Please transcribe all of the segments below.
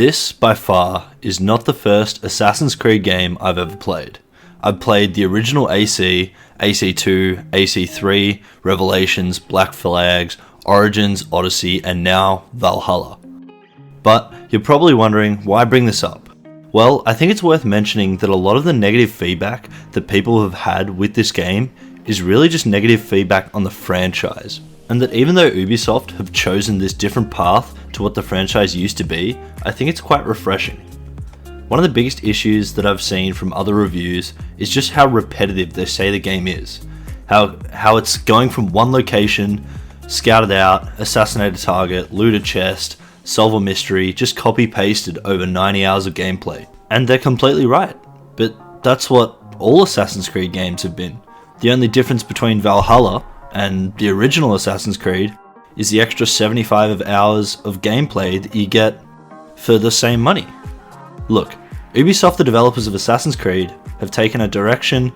This, by far, is not the first Assassin's Creed game I've ever played. I've played the original AC, AC2, AC3, Revelations, Black Flags, Origins, Odyssey, and now Valhalla. But you're probably wondering why bring this up. Well, I think it's worth mentioning that a lot of the negative feedback that people have had with this game is really just negative feedback on the franchise. And that even though Ubisoft have chosen this different path to what the franchise used to be, I think it's quite refreshing. One of the biggest issues that I've seen from other reviews is just how repetitive they say the game is. How it's going from one location, scout it out, assassinate a target, loot a chest, solve a mystery, just copy pasted over 90 hours of gameplay. And they're completely right, but that's what all Assassin's Creed games have been. The only difference between Valhalla and the original Assassin's Creed is the extra 75 hours of gameplay that you get for the same money. Look, Ubisoft, the developers of Assassin's Creed, have taken a direction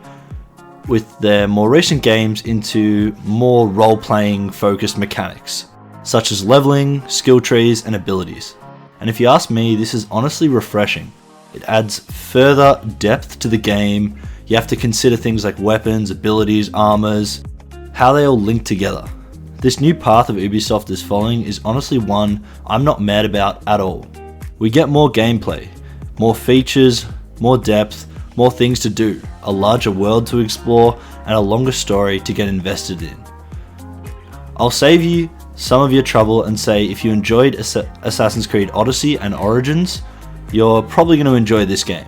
with their more recent games into more role-playing focused mechanics, such as leveling, skill trees, and abilities. And if you ask me, this is honestly refreshing. It adds further depth to the game. You have to consider things like weapons, abilities, armors, how they all link together. This new path of Ubisoft is following is honestly one I'm not mad about at all. We get more gameplay, more features, more depth, more things to do, a larger world to explore, and a longer story to get invested in. I'll save you some of your trouble and say if you enjoyed Assassin's Creed Odyssey and Origins, you're probably going to enjoy this game.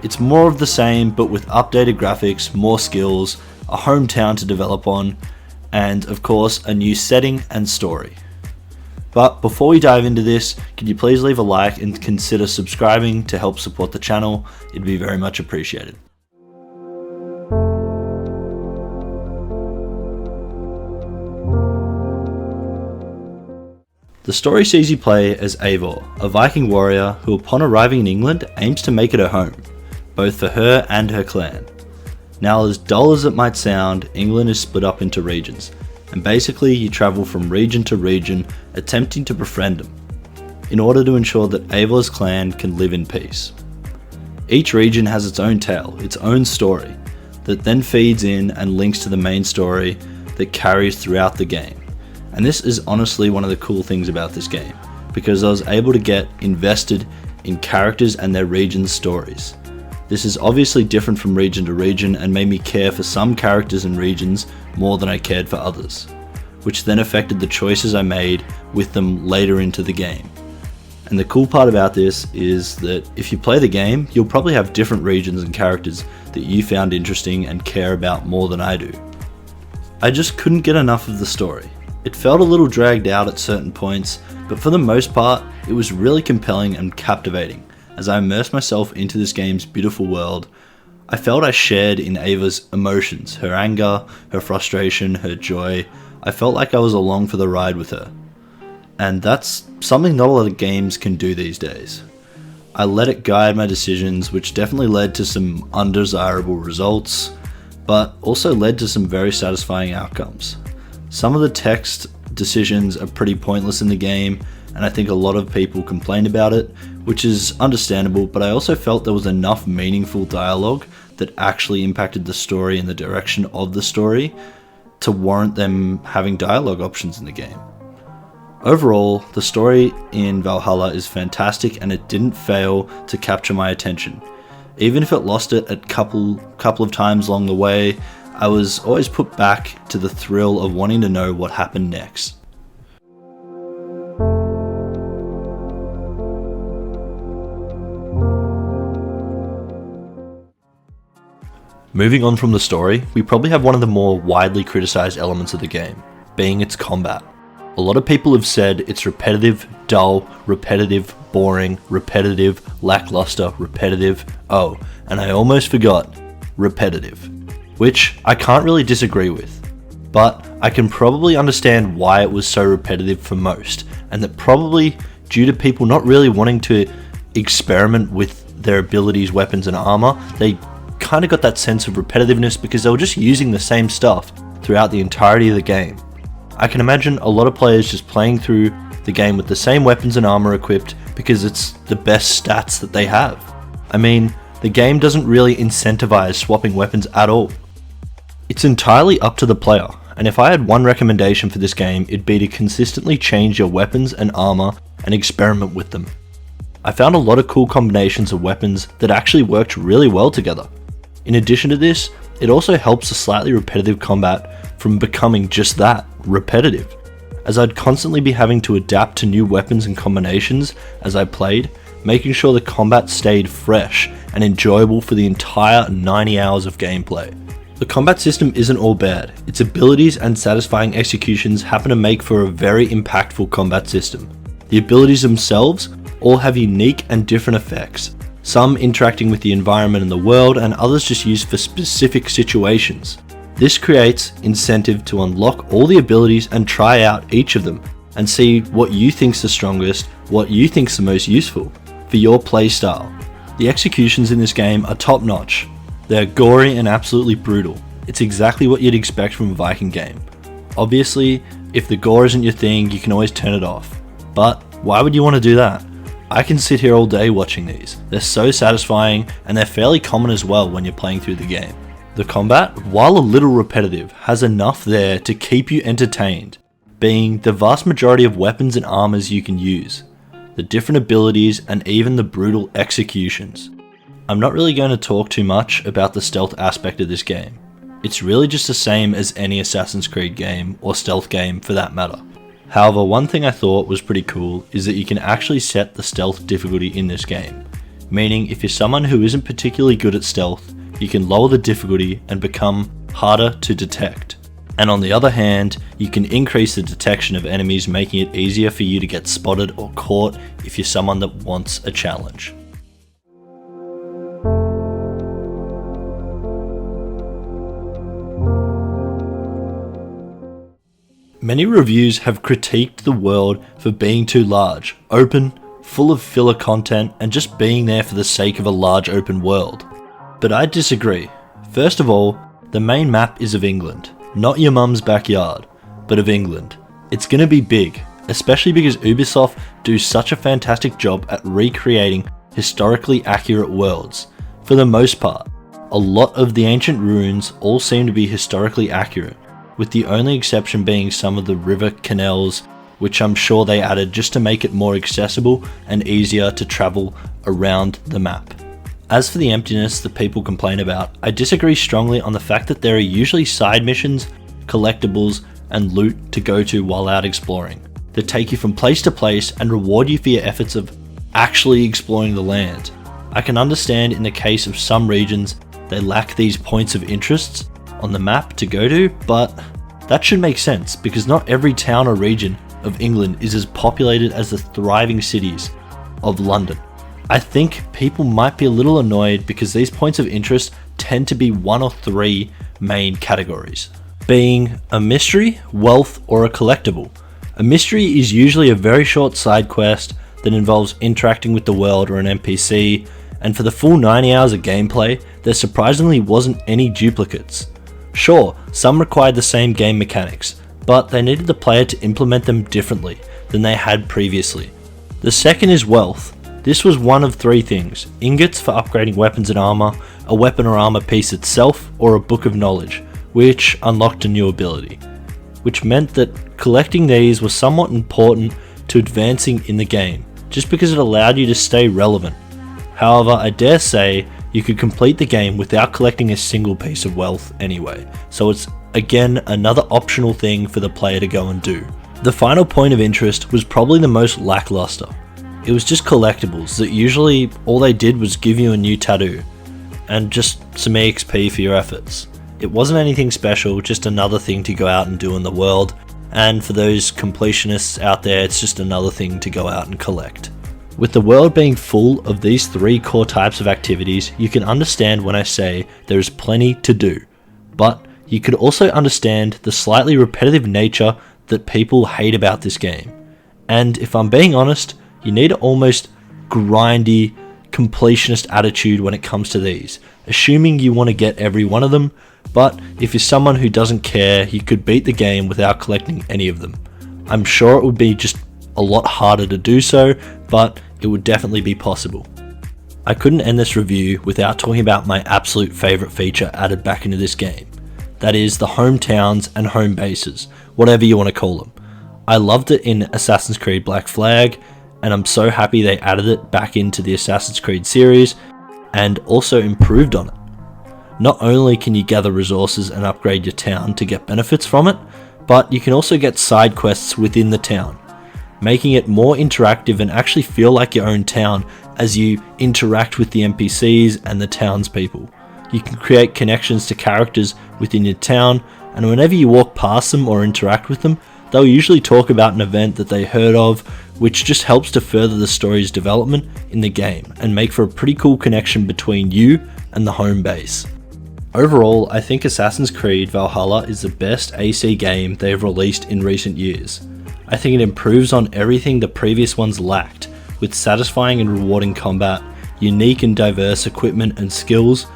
It's more of the same, but with updated graphics, more skills, a hometown to develop on, and of course a new setting and story. But before we dive into this, could you please leave a like and consider subscribing to help support the channel? It'd be very much appreciated. The story sees you play as Eivor, a Viking warrior who upon arriving in England aims to make it her home, both for her and her clan. Now, as dull as it might sound, England is split up into regions, and basically you travel from region to region attempting to befriend them, in order to ensure that Eivor's clan can live in peace. Each region has its own tale, its own story, that then feeds in and links to the main story that carries throughout the game. And this is honestly one of the cool things about this game, because I was able to get invested in characters and their region's stories. This is obviously different from region to region and made me care for some characters and regions more than I cared for others, which then affected the choices I made with them later into the game. And the cool part about this is that if you play the game, you'll probably have different regions and characters that you found interesting and care about more than I do. I just couldn't get enough of the story. It felt a little dragged out at certain points, but for the most part, it was really compelling and captivating. As I immersed myself into this game's beautiful world, I felt I shared in Eivor's emotions, her anger, her frustration, her joy. I felt like I was along for the ride with her. And that's something not a lot of games can do these days. I let it guide my decisions, which definitely led to some undesirable results, but also led to some very satisfying outcomes. Some of the text decisions are pretty pointless in the game, and I think a lot of people complained about it, which is understandable, but I also felt there was enough meaningful dialogue that actually impacted the story and the direction of the story to warrant them having dialogue options in the game. Overall, the story in Valhalla is fantastic and it didn't fail to capture my attention. Even if it lost it a couple of times along the way, I was always put back to the thrill of wanting to know what happened next. Moving on from the story, we probably have one of the more widely criticized elements of the game, being its combat. A lot of people have said it's repetitive, dull, repetitive, boring, repetitive, lackluster, repetitive, and I almost forgot, repetitive, which I can't really disagree with. But I can probably understand why it was so repetitive for most, and that probably due to people not really wanting to experiment with their abilities, weapons, and armor, they kind of got that sense of repetitiveness because they were just using the same stuff throughout the entirety of the game. I can imagine a lot of players just playing through the game with the same weapons and armor equipped because it's the best stats that they have. I mean, the game doesn't really incentivize swapping weapons at all. It's entirely up to the player, and if I had one recommendation for this game, it'd be to consistently change your weapons and armor and experiment with them. I found a lot of cool combinations of weapons that actually worked really well together. In addition to this, it also helps the slightly repetitive combat from becoming just that, repetitive, as I'd constantly be having to adapt to new weapons and combinations as I played, making sure the combat stayed fresh and enjoyable for the entire 90 hours of gameplay. The combat system isn't all bad. Its abilities and satisfying executions happen to make for a very impactful combat system. The abilities themselves all have unique and different effects, some interacting with the environment and the world, and others just used for specific situations. This creates incentive to unlock all the abilities and try out each of them, and see what you think's the strongest, what you think's the most useful for your playstyle. The executions in this game are top notch. They're gory and absolutely brutal. It's exactly what you'd expect from a Viking game. Obviously, if the gore isn't your thing, you can always turn it off. But why would you want to do that? I can sit here all day watching these. They're so satisfying, and they're fairly common as well when you're playing through the game. The combat, while a little repetitive, has enough there to keep you entertained, being the vast majority of weapons and armors you can use, the different abilities, and even the brutal executions. I'm not really going to talk too much about the stealth aspect of this game. It's really just the same as any Assassin's Creed game, or stealth game for that matter. However, one thing I thought was pretty cool is that you can actually set the stealth difficulty in this game, meaning if you're someone who isn't particularly good at stealth, you can lower the difficulty and become harder to detect. And on the other hand, you can increase the detection of enemies, making it easier for you to get spotted or caught if you're someone that wants a challenge. Many reviews have critiqued the world for being too large, open, full of filler content, and just being there for the sake of a large open world. But I disagree. First of all, the main map is of England, not your mum's backyard, but of England. It's gonna be big, especially because Ubisoft do such a fantastic job at recreating historically accurate worlds. For the most part, a lot of the ancient ruins all seem to be historically accurate, with the only exception being some of the river canals, which I'm sure they added just to make it more accessible and easier to travel around the map. As for the emptiness that people complain about, I disagree strongly on the fact that there are usually side missions, collectibles, and loot to go to while out exploring, that take you from place to place and reward you for your efforts of actually exploring the land. I can understand in the case of some regions they lack these points of interest on the map to go to, but that should make sense because not every town or region of England is as populated as the thriving cities of London. I think people might be a little annoyed because these points of interest tend to be one or three main categories, being a mystery, wealth, or a collectible. A mystery is usually a very short side quest that involves interacting with the world or an NPC, and for the full 90 hours of gameplay, there surprisingly wasn't any duplicates. Sure, some required the same game mechanics, but they needed the player to implement them differently than they had previously. The second is wealth. This was one of three things: ingots for upgrading weapons and armor, a weapon or armor piece itself, or a book of knowledge, which unlocked a new ability. Which meant that collecting these was somewhat important to advancing in the game, just because it allowed you to stay relevant. However, I dare say you could complete the game without collecting a single piece of wealth anyway, so it's again another optional thing for the player to go and do. The final point of interest was probably the most lackluster. It was just collectibles that usually all they did was give you a new tattoo, and just some EXP for your efforts. It wasn't anything special, just another thing to go out and do in the world, and for those completionists out there, it's just another thing to go out and collect. With the world being full of these three core types of activities, you can understand when I say there is plenty to do, but you could also understand the slightly repetitive nature that people hate about this game. And if I'm being honest, you need an almost grindy, completionist attitude when it comes to these, assuming you want to get every one of them, but if you're someone who doesn't care, you could beat the game without collecting any of them. I'm sure it would be just a lot harder to do so, but it would definitely be possible. I couldn't end this review without talking about my absolute favourite feature added back into this game. That is the hometowns and home bases, whatever you want to call them. I loved it in Assassin's Creed Black Flag, and I'm so happy they added it back into the Assassin's Creed series and also improved on it. Not only can you gather resources and upgrade your town to get benefits from it, but you can also get side quests within the town, making it more interactive and actually feel like your own town as you interact with the NPCs and the townspeople. You can create connections to characters within your town, and whenever you walk past them or interact with them, they'll usually talk about an event that they heard of, which just helps to further the story's development in the game and make for a pretty cool connection between you and the home base. Overall, I think Assassin's Creed Valhalla is the best AC game they have released in recent years. I think it improves on everything the previous ones lacked, with satisfying and rewarding combat, unique and diverse equipment and skills,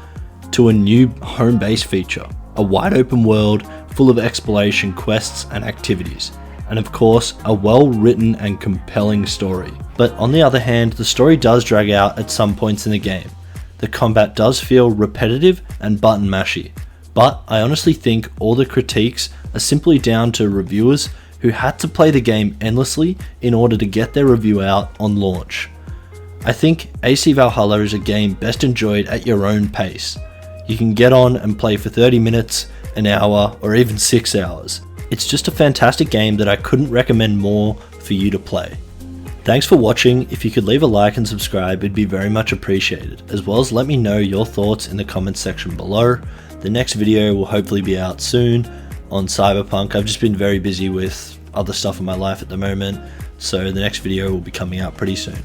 to a new home base feature, a wide open world full of exploration quests and activities, and of course a well written and compelling story. But on the other hand, the story does drag out at some points in the game. The combat does feel repetitive and button mashy, but I honestly think all the critiques are simply down to reviewers who had to play the game endlessly in order to get their review out on launch. I think AC Valhalla is a game best enjoyed at your own pace. You can get on and play for 30 minutes, an hour, or even 6 hours. It's just a fantastic game that I couldn't recommend more for you to play. Thanks for watching. If you could leave a like and subscribe, it'd be very much appreciated, as well as let me know your thoughts in the comments section below. The next video will hopefully be out soon on Cyberpunk. I've just been very busy with other stuff in my life at the moment, so the next video will be coming out pretty soon.